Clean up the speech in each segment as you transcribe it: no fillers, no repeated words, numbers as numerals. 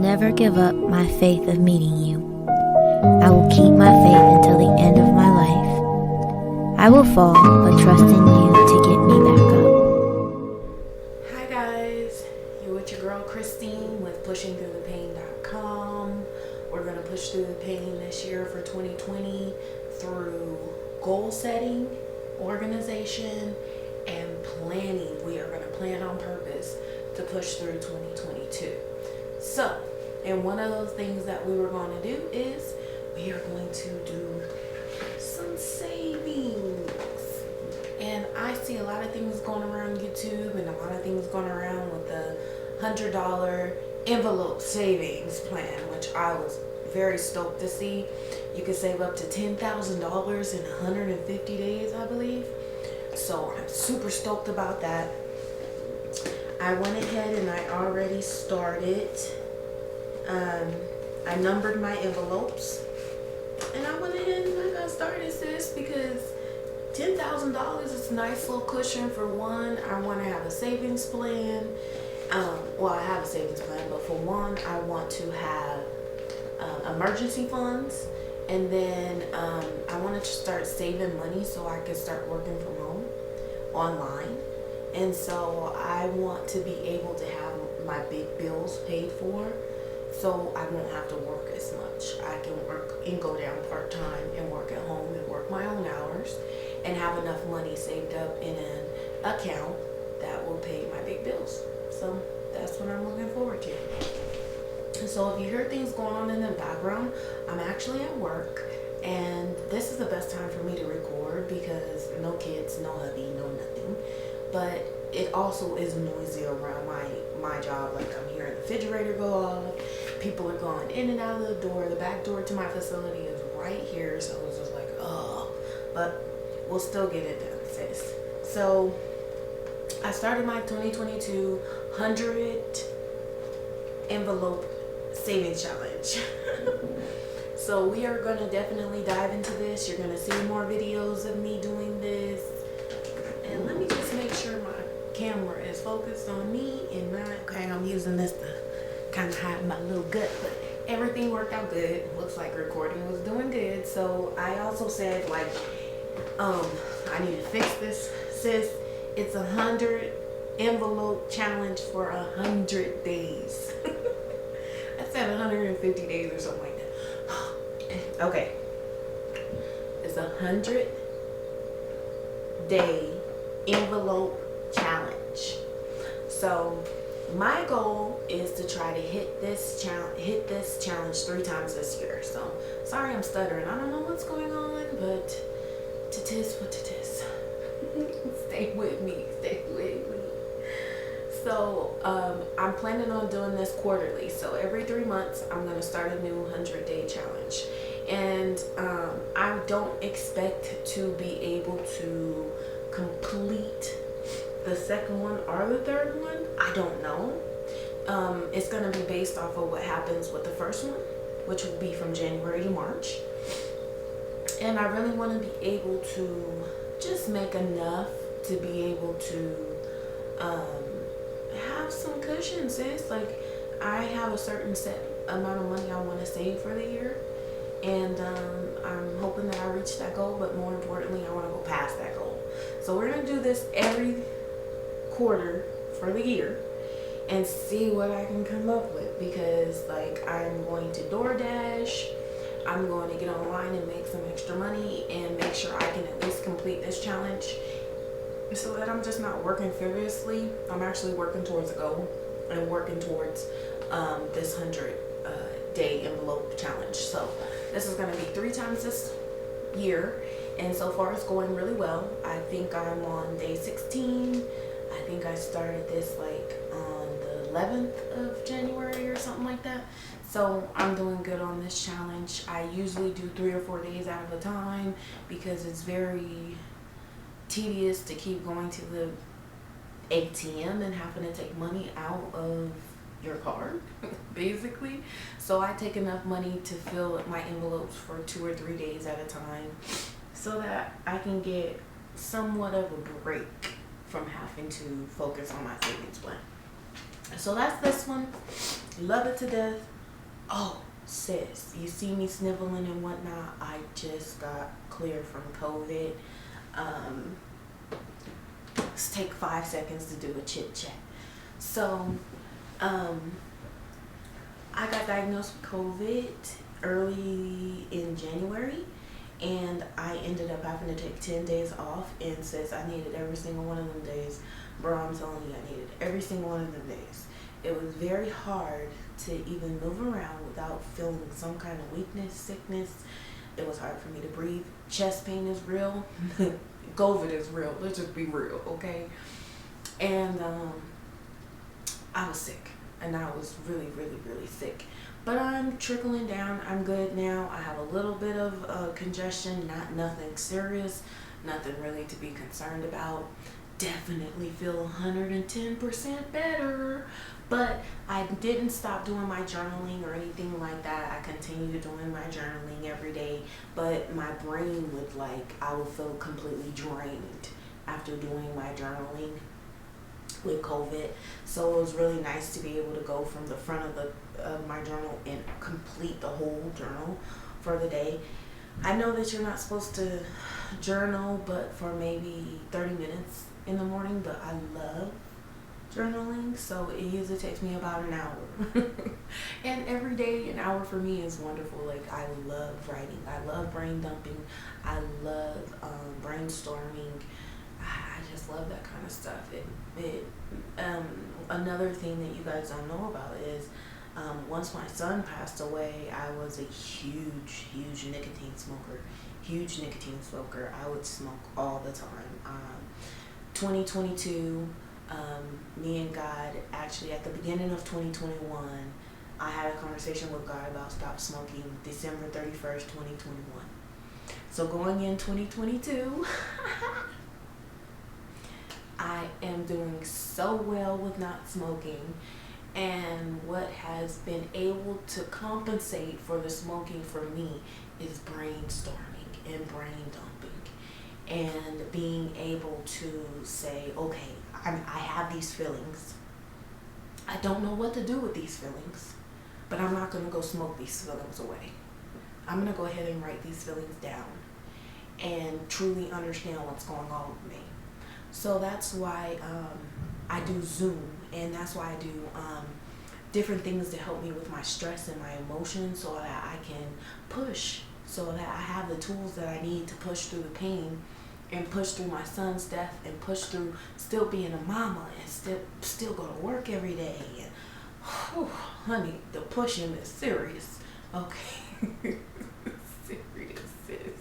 never give up my faith of meeting you. I will keep my faith until the end of my life. I will fall, but trust in you to get me back up. Hi guys, you're with your girl Christine with PushingthroughthePain.com. We're going to push through the pain this year for 2020 through goal setting, organization, and planning. We are going to plan on purpose to push through 2022. So, and one of those things that we were going to do is we are going to do some savings. And I see a lot of things going around YouTube and a lot of things going around with the $100 envelope savings plan, which I was very stoked to see. You can save up to $10,000 in 150 days, I believe. So I'm super stoked about that. I went ahead and I already started. I numbered my envelopes. And I went ahead and I got started, sis, because $10,000 is a nice little cushion for one. I want to have a savings plan. Well, I have a savings plan, but for one, I want to have emergency funds. And then I wanted to start saving money so I could start working from home online. And so I want to be able to have my big bills paid for, so I won't have to work as much. I can work and go down part-time and work at home and work my own hours and have enough money saved up in an account that will pay my big bills. So that's what I'm looking forward to. And so if you hear things going on in the background, I'm actually at work, and this is the best time for me to record because no kids, no hubby, no nothing. But it also is noisy around my job. Like, I'm hearing the refrigerator go off. People are going in and out of the door. The back door to my facility is right here. So it was just like, oh. But we'll still get it done, sis. So I started my 2022 100 envelope savings challenge. So we are going to definitely dive into this. You're going to see more videos of me doing this. And let me just make sure my camera is focused on me and not, okay, I'm using this to kind of hide my little gut, but everything worked out good. Looks like recording was doing good. So I also said, like, I need to fix this, sis. It's 100 envelope challenge for 100 days. I said 150 days or something like that. Okay. It's 100-day envelope challenge. So my goal is to try to hit this challenge 3 times this year. So sorry I'm stuttering. I don't know what's going on, but tis what tis. Stay with me. So I'm planning on doing this quarterly. So every 3 months I'm going to start a new 100-day challenge. And I don't expect to be able to complete the second one or the third one. I don't know. It's going to be based off of what happens with the first one, which will be from January to March. And I really want to be able to just make enough to be able to have some cushion, sis. Like, I have a certain set amount of money I want to save for the year. And I'm hoping that I reach that goal, but more importantly, I want to go past that goal. So we're going to do this every quarter for the year and see what I can come up with, because, like, I'm going to DoorDash. I'm going to get online and make some extra money and make sure I can at least complete this challenge so that I'm just not working furiously. I'm actually working towards a goal and working towards this 100-day envelope challenge. So this is going to be 3 times this year, and so far it's going really well. I think I'm on day 16. I think I started this like on the 11th of January or something like that. So I'm doing good on this challenge. I usually do 3 or 4 days out of a time because it's very tedious to keep going to the ATM and having to take money out of your card, basically. So I take enough money to fill my envelopes for 2 or 3 days at a time so that I can get somewhat of a break from having to focus on my savings plan. So that's this one. Love it to death. Oh, sis, you see me sniveling and whatnot. I just got cleared from COVID. Let's take 5 seconds to do a chit chat. So, I got diagnosed with COVID early in January, and I ended up having to take 10 days off. And sis, I needed every single one of them days. Bro, I'm telling you, I needed every single one of them days. It was very hard to even move around without feeling some kind of weakness, sickness. It was hard for me to breathe. Chest pain is real. COVID is real. Let's just be real, okay? And I was sick, and I was really, really, really sick. But I'm trickling down. I'm good now. I have a little bit of congestion, nothing serious, nothing really to be concerned about. Definitely feel 110% better. But I didn't stop doing my journaling or anything like that. I continued doing my journaling every day, but my brain would I would feel completely drained after doing my journaling with COVID. So it was really nice to be able to go from the front of my journal and complete the whole journal for the day. I know that you're not supposed to journal but for maybe 30 minutes in the morning, but I love journaling, so it usually takes me about an hour. And every day an hour for me is wonderful. I love writing, I love brain dumping, I love brainstorming. I just love that kind of stuff. Another thing that you guys don't know about is once my son passed away, I was a huge nicotine smoker. I would smoke all the time. 2022, me and God, actually at the beginning of 2021, I had a conversation with God about stop smoking December 31st, 2021. So going in 2022, I am doing so well with not smoking, and what has been able to compensate for the smoking for me is brainstorming and brain dumping. And being able to say, okay, I have these feelings. I don't know what to do with these feelings, but I'm not going to go smoke these feelings away. I'm going to go ahead and write these feelings down and truly understand what's going on with me. So that's why I do Zoom, and that's why I do different things to help me with my stress and my emotions, so that I can push, so that I have the tools that I need to push through the pain and push through my son's death and push through still being a mama and still go to work every day. And whew, honey, the pushing is serious. Okay. Serious, sis.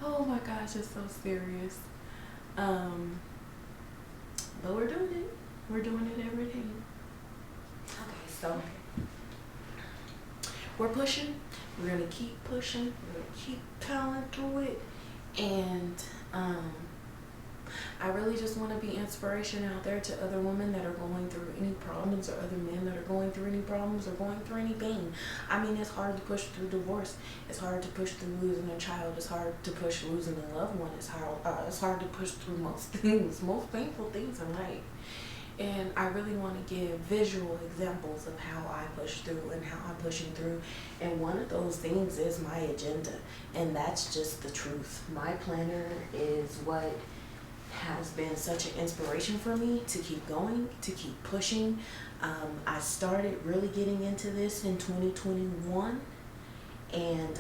Oh my gosh, it's so serious. But we're doing it. We're doing it every day. Okay, so we're pushing. We're gonna keep pushing. We're gonna keep plowing through it. And I really just want to be inspiration out there to other women that are going through any problems, or other men that are going through any problems or going through any pain. I mean, it's hard to push through divorce. It's hard to push through losing a child. It's hard to push losing a loved one. It's hard to push through most things, most painful things in life. And I really want to give visual examples of how I push through and how I'm pushing through. And one of those things is my agenda. And that's just the truth. My planner is what has been such an inspiration for me to keep going, to keep pushing. I started really getting into this in 2021. And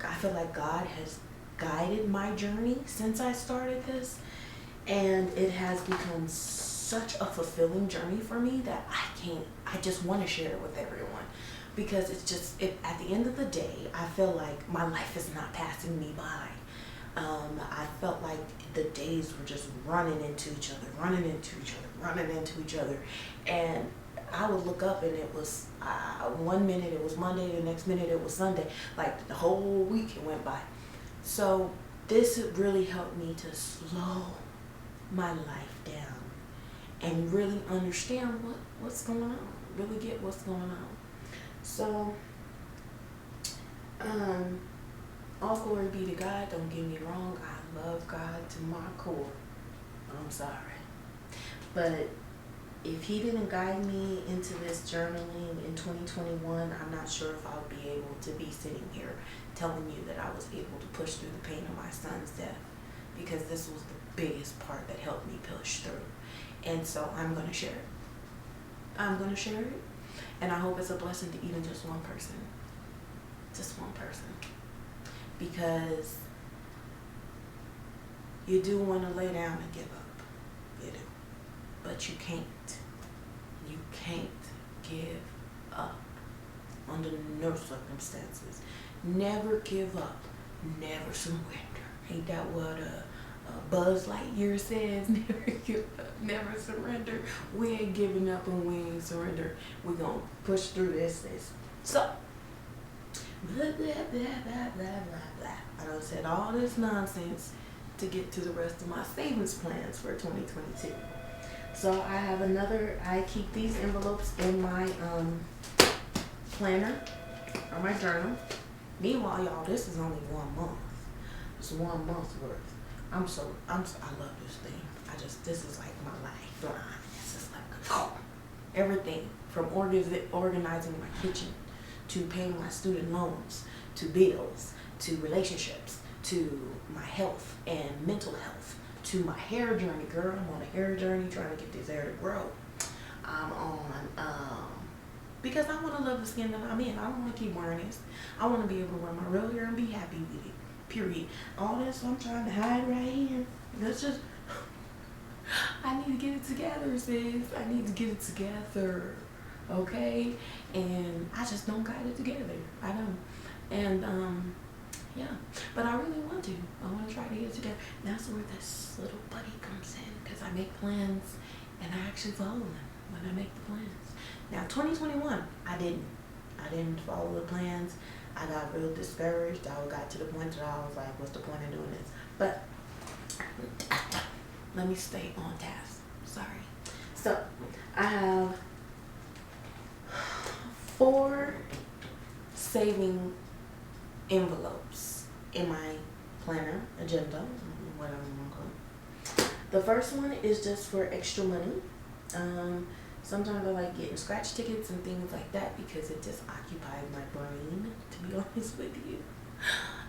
I feel like God has guided my journey since I started this. And it has become such a fulfilling journey for me that I just want to share it with everyone, because it's just, at the end of the day, I feel like my life is not passing me by. I felt like the days were just running into each other, and I would look up and it was, one minute it was Monday, the next minute it was Sunday, like the whole week it went by. So this really helped me to slow my life down and really understand what's going on, really get what's going on. So, all glory be to God. Don't get me wrong, I love God to my core. I'm sorry. But if he didn't guide me into this journaling in 2021, I'm not sure if I would be able to be sitting here telling you that I was able to push through the pain of my son's death, because this was the biggest part that helped me push through. And so I'm going to share it. I'm going to share it. And I hope it's a blessing to even just one person. Just one person. Because you do want to lay down and give up. You do. But you can't. You can't give up under no circumstances. Never give up. Never surrender. Ain't that what Buzz Lightyear says? Never give up. Never surrender. We ain't giving up and we ain't surrender. We're going to push through this. So, blah, blah, blah, blah, blah, blah, blah. I done said all this nonsense to get to the rest of my savings plans for 2022. So I keep these envelopes in my planner or my journal. Meanwhile, y'all, this is only 1 month. It's 1 month's worth. I love this thing. This is like my lifeline. This is like everything from organizing my kitchen, to paying my student loans, to bills, to relationships, to my health and mental health, to my hair journey. Girl, I'm on a hair journey trying to get this hair to grow. I'm on, because I want to love the skin that I'm in. I don't want to keep wearing this. I want to be able to wear my real hair and be happy with it. Period. All this I'm trying to hide right here. That's just, I need to get it together, sis. I need to get it together. Okay? And I just don't got it together. I don't. And, yeah. But I really want to. I want to try to get it together. And that's where this little buddy comes in. Because I make plans and I actually follow them when I make the plans. Now, 2021, I didn't follow the plans. I got real discouraged. I got to the point that I was like, what's the point of doing this? But let me stay on task. Sorry. So I have 4 saving envelopes in my planner, agenda, whatever you want to call it. The first one is just for extra money. Sometimes I like getting scratch tickets and things like that because it just occupies my brain, to be honest with you.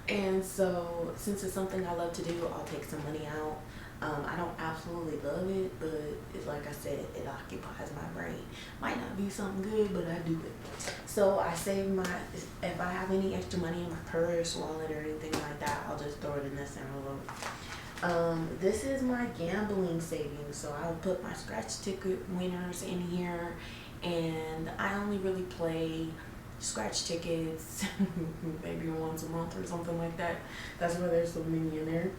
And so since it's something I love to do, I'll take some money out. I don't absolutely love it, but it's like I said, it occupies my brain. Might not be something good, but I do it. So I save if I have any extra money in my purse, wallet, or anything like that, I'll just throw it in this envelope. This is my gambling savings, so I'll put my scratch ticket winners in here, and I only really play scratch tickets maybe once a month or something like that. That's why there's so many in there.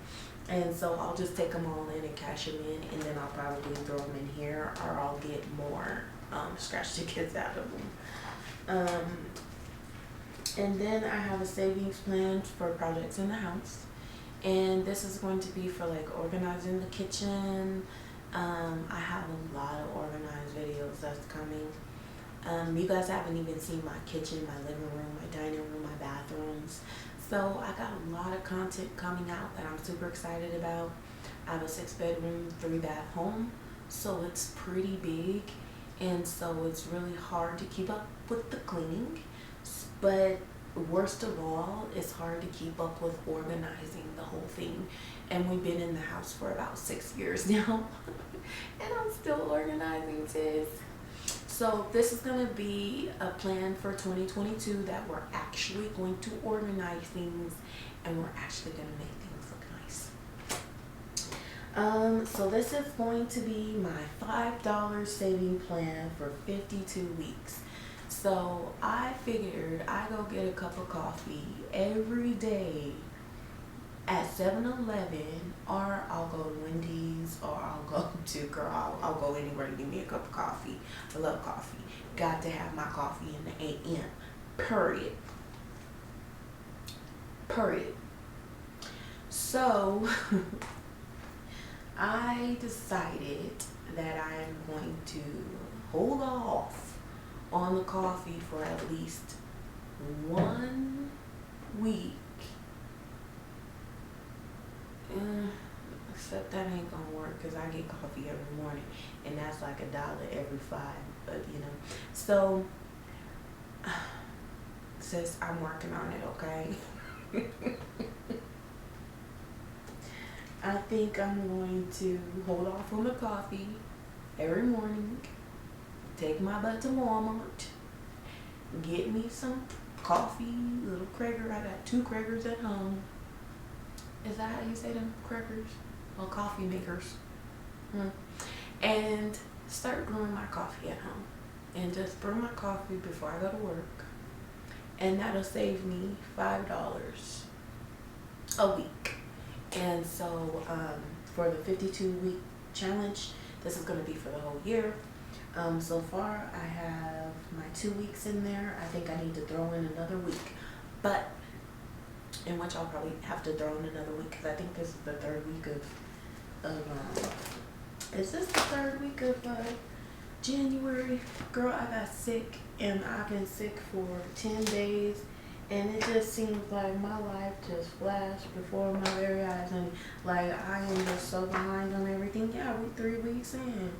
And so I'll just take them all in and cash them in, and then I'll probably throw them in here, or I'll get more scratch tickets out of them. And then I have a savings plan for projects in the house. And this is going to be for like organizing the kitchen. I have a lot of organized videos that's coming. You guys haven't even seen my kitchen, my living room, my dining room, my bathrooms. So I got a lot of content coming out that I'm super excited about. I have a 6-bedroom, 3-bath home, so it's pretty big, and so it's really hard to keep up with the cleaning. But worst of all, it's hard to keep up with organizing the whole thing. And we've been in the house for about 6 years now, and I'm still organizing, sis. So this is going to be a plan for 2022 that we're actually going to organize things, and we're actually going to make things look nice. So this is going to be my $5 saving plan for 52 weeks. So I figured I go get a cup of coffee every day at 7-Eleven, or I'll go to Wendy's, or I'll go to, I'll go anywhere to give me a cup of coffee. I love coffee. Got to have my coffee in the AM. Period. Period. So I decided that I am going to hold off on the coffee for at least 1 week. Except that ain't gonna work because I get coffee every morning, and that's like $1 every 5. But so sis, I'm working on it. Okay. I think I'm going to hold off on the coffee every morning. Take my butt to Walmart. Get me some coffee, little Krager. I got 2 Kragers at home. Is that how you say them? Crackers? Well, coffee makers. And start brewing my coffee at home. And just brew my coffee before I go to work. And that'll save me $5 a week. And so for the 52-week challenge, this is going to be for the whole year. So far, I have my 2 weeks in there. I think I need to throw in another week. But in which I'll probably have to throw in another week because I think this is the 3rd week of is this the 3rd week of January? Girl, I got sick and I've been sick for 10 days and it just seems like my life just flashed before my very eyes and like I am just so behind on everything. Yeah, we're 3 weeks in.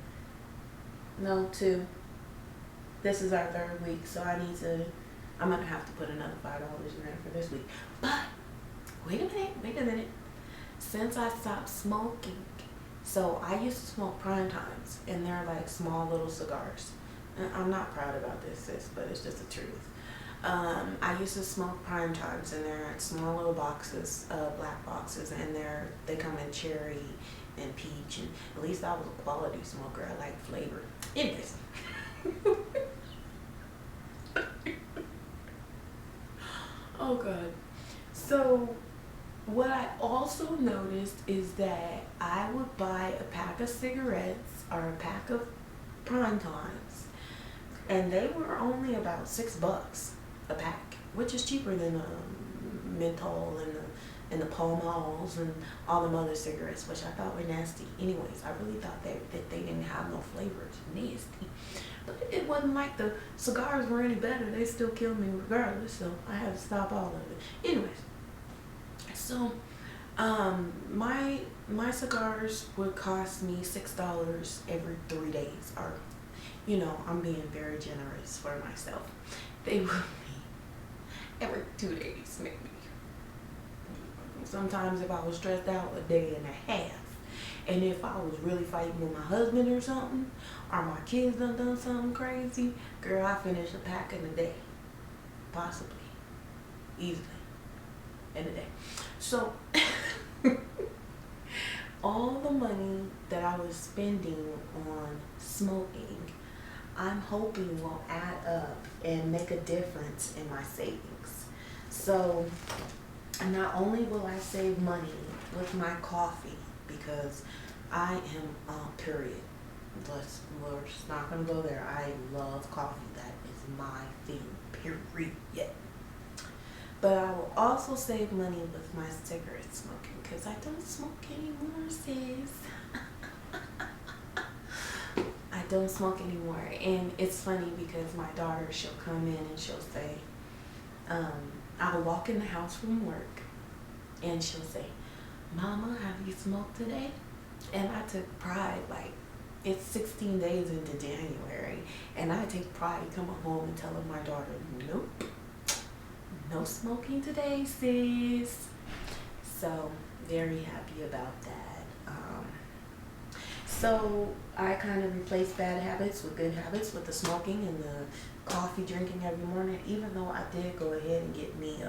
No, 2. This is our 3rd week, so I'm gonna have to put another $5 in there for this week. But wait a minute. Since I stopped smoking, so I used to smoke prime times, and they're like small little cigars. And I'm not proud about this, sis, but it's just the truth. I used to smoke prime times, and they're small little boxes, black boxes, and they come in cherry and peach, and at least I was a quality smoker. I like flavor. Anyways. Oh God. So what I also noticed is that I would buy a pack of cigarettes or a pack of prime times, and they were only about $6 a pack, which is cheaper than the menthol and the Pall Malls and all them other cigarettes, which I thought were nasty. Anyways, I really thought that they didn't have no flavor. It's nasty. But it wasn't like the cigars were any better. They still killed me regardless, so I had to stop all of it. Anyways, so my cigars would cost me $6 every 3 days, or I'm being very generous for myself. They would be every 2 days maybe. Sometimes if I was stressed out, a day and a half. And if I was really fighting with my husband or something, or my kids done something crazy, girl, I finish a pack in a day. Possibly. Easily. In a day. So, all the money that I was spending on smoking, I'm hoping will add up and make a difference in my savings. So, not only will I save money with my coffee, because I am period. We're just not gonna go there. I love coffee. That is my thing. Period. But I will also save money with my cigarette smoking because I don't smoke anymore, sis. I don't smoke anymore, and it's funny because my daughter, she'll come in and she'll say, I'll walk in the house from work, and she'll say, Mama, have you smoked today? And I took pride, like, it's 16 days into January, and I take pride coming home and telling my daughter, nope, no smoking today, sis. So, very happy about that. So, I kind of replaced bad habits with good habits with the smoking and the coffee drinking every morning, even though I did go ahead and get me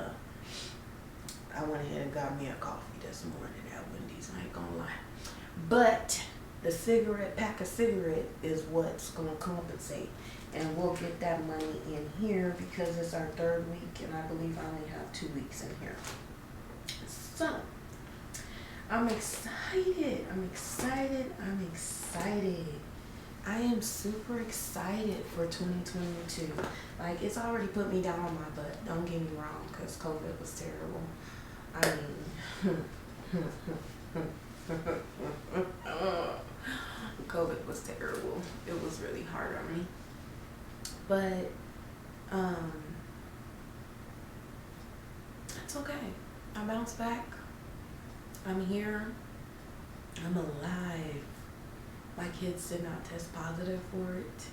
I went ahead and got me a coffee this morning at Wendy's, I ain't gonna lie. But the pack of cigarette is what's gonna compensate. And we'll get that money in here because it's our 3rd week and I believe I only have 2 weeks in here. So, I'm excited. I am super excited for 2022. Like, it's already put me down on my butt. Don't get me wrong, because COVID was terrible. I mean, COVID was terrible. It was really hard on me. But, it's okay. I bounced back. I'm here. I'm alive. My kids did not test positive for it.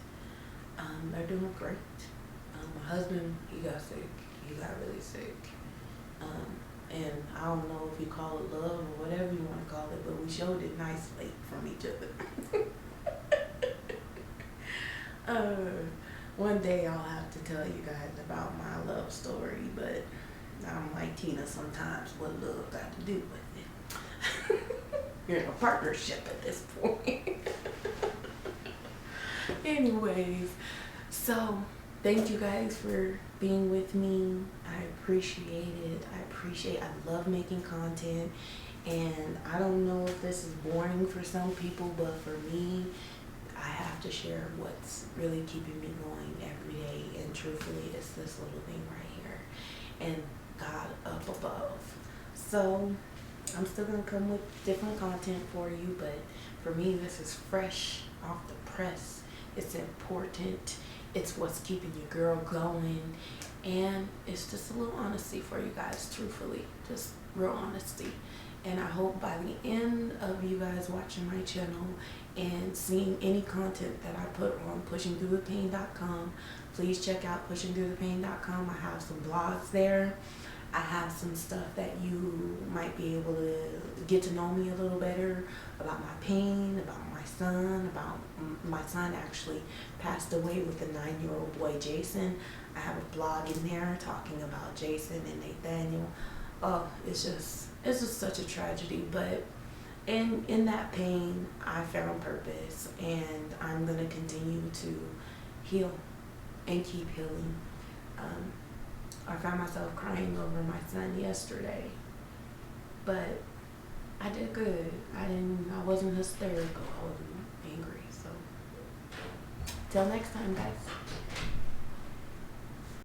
They're doing great. My husband, he got sick. He got really sick. And I don't know if you call it love or whatever you want to call it, but we showed it nicely from each other. One day I'll have to tell you guys about my love story, but I'm like Tina sometimes. What love got to do with it? You're in a partnership at this point. Anyways, so thank you guys for being with me. I appreciate it. I love making content, and I don't know if this is boring for some people, but for me, I have to share what's really keeping me going every day, and truthfully, it's this little thing right here, and God up above. So I'm still gonna come with different content for you, but for me, this is fresh off the press. It's important. It's what's keeping your girl going, and it's just a little honesty for you guys, truthfully, just real honesty. And I hope by the end of you guys watching my channel and seeing any content that I put on PushingthroughthePain.com, please check out PushingthroughthePain.com. I have some blogs there. I have some stuff that you might be able to get to know me a little better about my pain, about my son, about my son actually passed away with a 9-year-old boy, Jason. I have a blog in there talking about Jason and Nathaniel. Oh, it's just such a tragedy, but in that pain, I found purpose, and I'm going to continue to heal and keep healing. I found myself crying over my son yesterday, but I did good. I wasn't hysterical. I wasn't angry. So, till next time, guys.